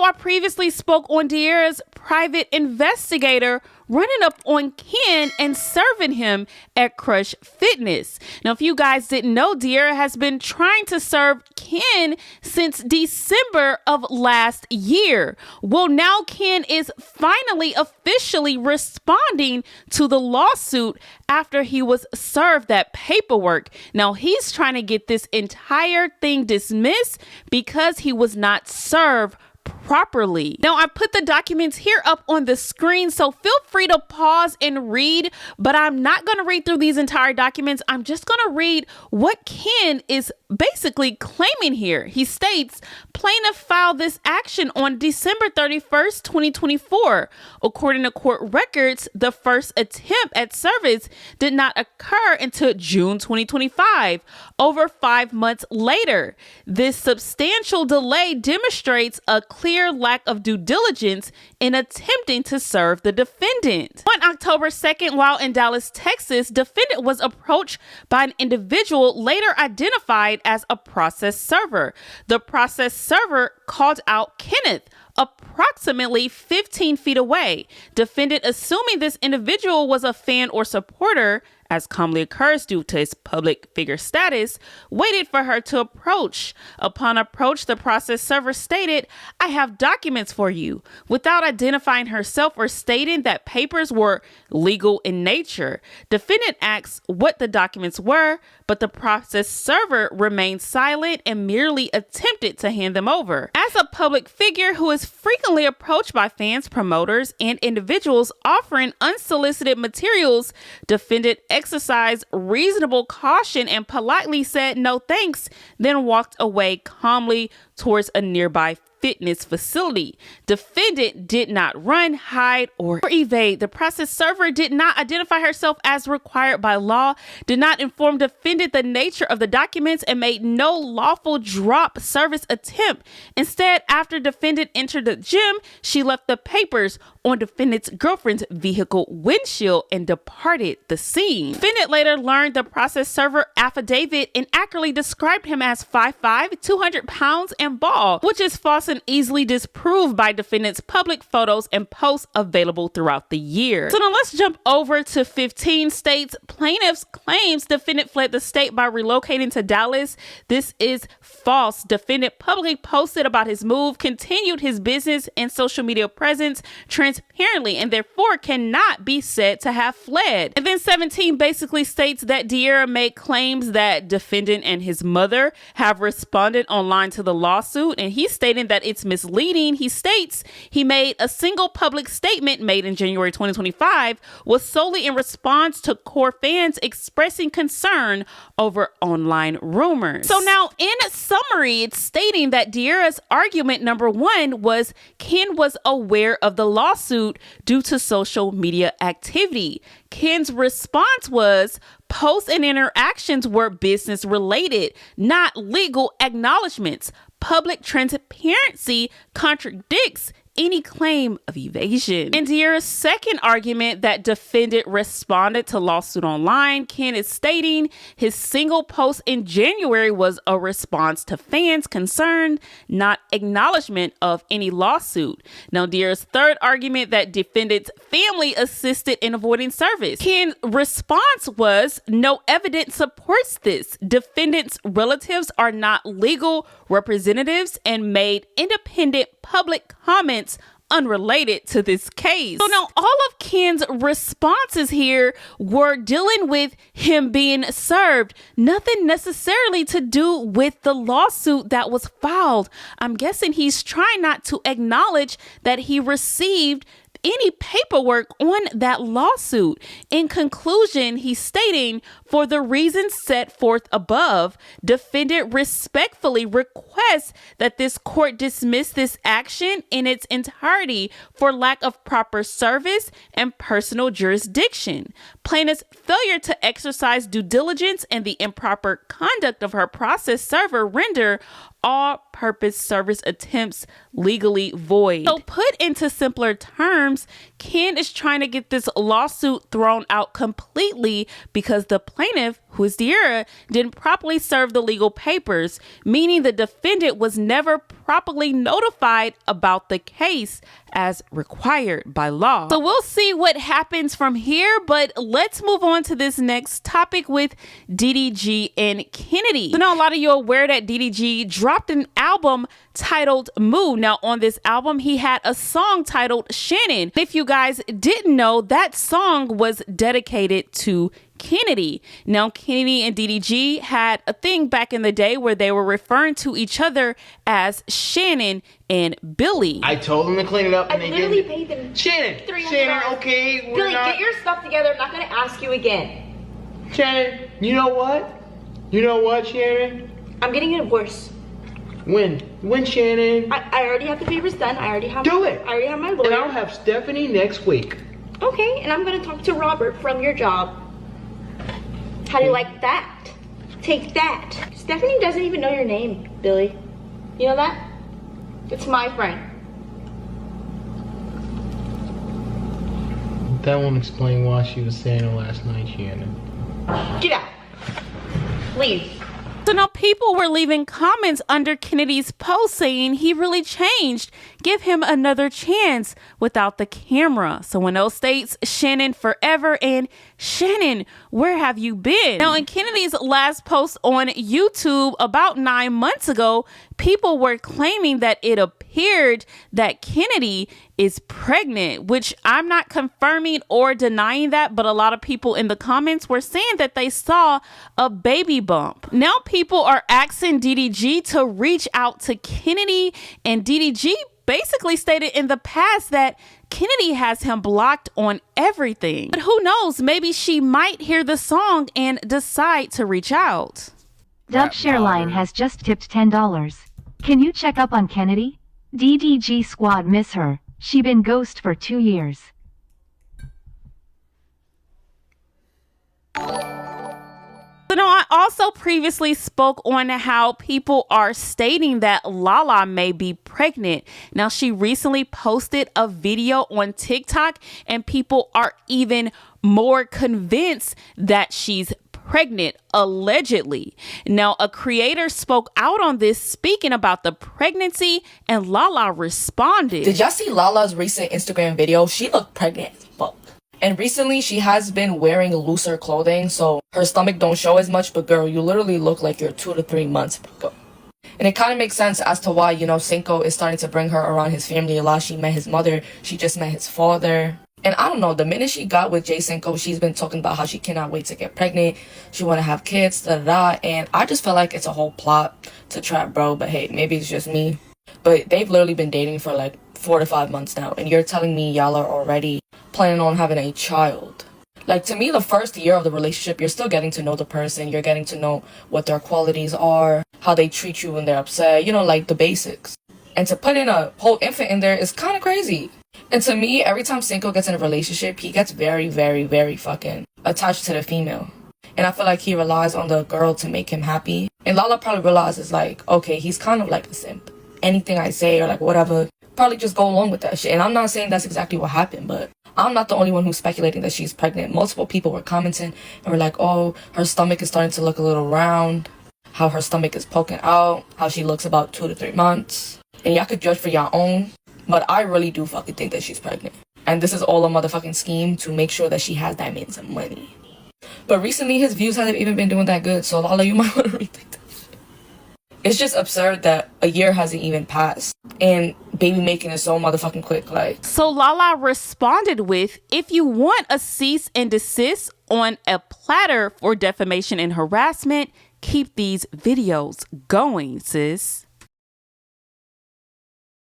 So I previously spoke on De'Ara's private investigator running up on Ken and serving him at Crush Fitness. Now, if you guys didn't know, De'Ara has been trying to serve Ken since December of last year. Well, now Ken is finally officially responding to the lawsuit after he was served that paperwork. Now, he's trying to get this entire thing dismissed because he was not served properly. Now, I put the documents here up on the screen, so feel free to pause and read, but I'm not going to read through these entire documents. I'm just going to read what Ken is basically claiming here. He states, plaintiff filed this action on December 31st, 2024. According to court records, the first attempt at service did not occur until June 2025, over 5 months later. This substantial delay demonstrates a clear lack of due diligence in attempting to serve the defendant. On October 2nd, while in Dallas, Texas, defendant was approached by an individual later identified as a process server. The process server called out Kenneth approximately 15 feet away. Defendant, assuming this individual was a fan or supporter, as commonly occurs due to his public figure status, waited for her to approach. Upon approach, the process server stated, "I have documents for you," without identifying herself or stating that papers were legal in nature. Defendant asks what the documents were, but the process server remained silent and merely attempted to hand them over. As a public figure who is frequently approached by fans, promoters, and individuals offering unsolicited materials, defendant exercised reasonable caution and politely said no thanks, then walked away calmly towards a nearby fitness facility. Defendant did not run, hide, or evade. The process server did not identify herself as required by law, did not inform defendant the nature of the documents, and made no lawful drop service attempt. Instead, after defendant entered the gym, she left the papers on defendant's girlfriend's vehicle windshield and departed the scene. Defendant later learned the process server affidavit inaccurately described him as 5'5", 200 pounds, and bald, which is false and easily disproved by defendant's public photos and posts available throughout the year. So now let's jump over to 15 states. Plaintiffs claims defendant fled the state by relocating to Dallas. This is false. Defendant publicly posted about his move, continued his business and social media presence transparently, and therefore cannot be said to have fled. And then 17 basically states that De'Ara made claims that defendant and his mother have responded online to the lawsuit, and he's stating that it's misleading. He states he made a single public statement made in January 2025 was solely in response to core fans expressing concern over online rumors. So now in summary, it's stating that De'Ara's argument number one was Ken was aware of the lawsuit due to social media activity. Ken's response was posts and interactions were business related, not legal acknowledgments. Public transparency contradicts any claim of evasion. In De'Ara's second argument that defendant responded to lawsuit online, Ken is stating his single post in January was a response to fans' concern, not acknowledgement of any lawsuit. Now, De'Ara's third argument that defendant's family assisted in avoiding service. Ken's response was no evidence supports this. Defendant's relatives are not legal representatives and made independent public comments unrelated to this case. So now all of Ken's responses here were dealing with him being served, nothing necessarily to do with the lawsuit that was filed. I'm guessing he's trying not to acknowledge that he received any paperwork on that lawsuit. In conclusion, he's stating, for the reasons set forth above, defendant respectfully requests that this court dismiss this action in its entirety for lack of proper service and personal jurisdiction. Plaintiff's failure to exercise due diligence and the improper conduct of her process server render all purpose service attempts legally void. So put into simpler terms, Ken is trying to get this lawsuit thrown out completely because the plaintiff, who is De'Ara, didn't properly serve the legal papers, meaning the defendant was never properly notified about the case as required by law. So we'll see what happens from here, but let's move on to this next topic with DDG and Kennedy. So now a lot of you are aware that DDG dropped an album titled Moo. Now on this album, he had a song titled Shannon. If you guys didn't know, that song was dedicated to Kennedy. Now, Kennedy and DDG had a thing back in the day where they were referring to each other as Shannon and Billy. I told them to clean it up and I they literally didn't. paid them Shannon, $300. okay, Billy, get your stuff together. I'm not gonna ask you again. Shannon, you know what? You know what, Shannon? I'm getting a divorce. When? When, Shannon? I already have the papers done. I already have. Do it. I already have my lawyer. And I'll have Stephanie next week. Okay, and I'm gonna talk to Robert from your job. How do you like that? Take that. Stephanie doesn't even know your name, Billy. You know that? It's my friend. That won't explain why she was saying it last night, Shannon. Get out. Leave. So now people were leaving comments under Kennedy's post saying he really changed. Give him another chance without the camera. Someone else states Shannon forever and Shannon, where have you been? Now in Kennedy's last post on YouTube about 9 months ago, people were claiming that it appeared that Kennedy is pregnant, which I'm not confirming or denying that, but a lot of people in the comments were saying that they saw a baby bump. Now people are asking DDG to reach out to Kennedy, and DDG basically stated in the past that Kennedy has him blocked on everything. But who knows, maybe she might hear the song and decide to reach out. Dub Shareline has just tipped $10. Can you check up on Kennedy? DDG squad miss her. She been ghost for 2 years. So now I also previously spoke on how people are stating that Lala may be pregnant. Now she recently posted a video on TikTok and people are even more convinced that she's pregnant, allegedly. Now a creator spoke out on this, speaking about the pregnancy, and Lala responded. Did y'all see Lala's recent Instagram video? She looked pregnant as fuck. And recently she has been wearing looser clothing, so her stomach don't show as much, but girl, you literally look like you're 2 to 3 months ago. And it kind of makes sense as to why, you know, Cinco is starting to bring her around his family a lot. She met his mother, she just met his father. And I don't know, the minute she got with Jay Cinco, she's been talking about how she cannot wait to get pregnant. She want to have kids, da-da-da. And I just feel like it's a whole plot to trap bro. But hey, maybe it's just me. But they've literally been dating for like 4 to 5 months now. And you're telling me y'all are already planning on having a child. Like, to me, the first year of the relationship, you're still getting to know the person. You're getting to know what their qualities are, how they treat you when they're upset, you know, like the basics. And to put in a whole infant in there is kind of crazy. And to me, every time Cinco gets in a relationship, he gets very, very, very fucking attached to the female. And I feel like he relies on the girl to make him happy. And Lala probably realizes, like, okay, he's kind of like a simp. Anything I say or like whatever, probably just go along with that shit. And I'm not saying that's exactly what happened, but I'm not the only one who's speculating that she's pregnant. Multiple people were commenting and were like, oh, her stomach is starting to look a little round, how her stomach is poking out, how she looks about 2 to 3 months. And y'all could judge for your own, but I really do fucking think that she's pregnant. And this is all a motherfucking scheme to make sure that she has that man some money. But recently his views haven't even been doing that good, so Lala, you might want to rethink that shit. It's just absurd that a year hasn't even passed and baby making is so motherfucking quick. Like, so Lala responded with, if you want a cease and desist on a platter for defamation and harassment, keep these videos going, sis.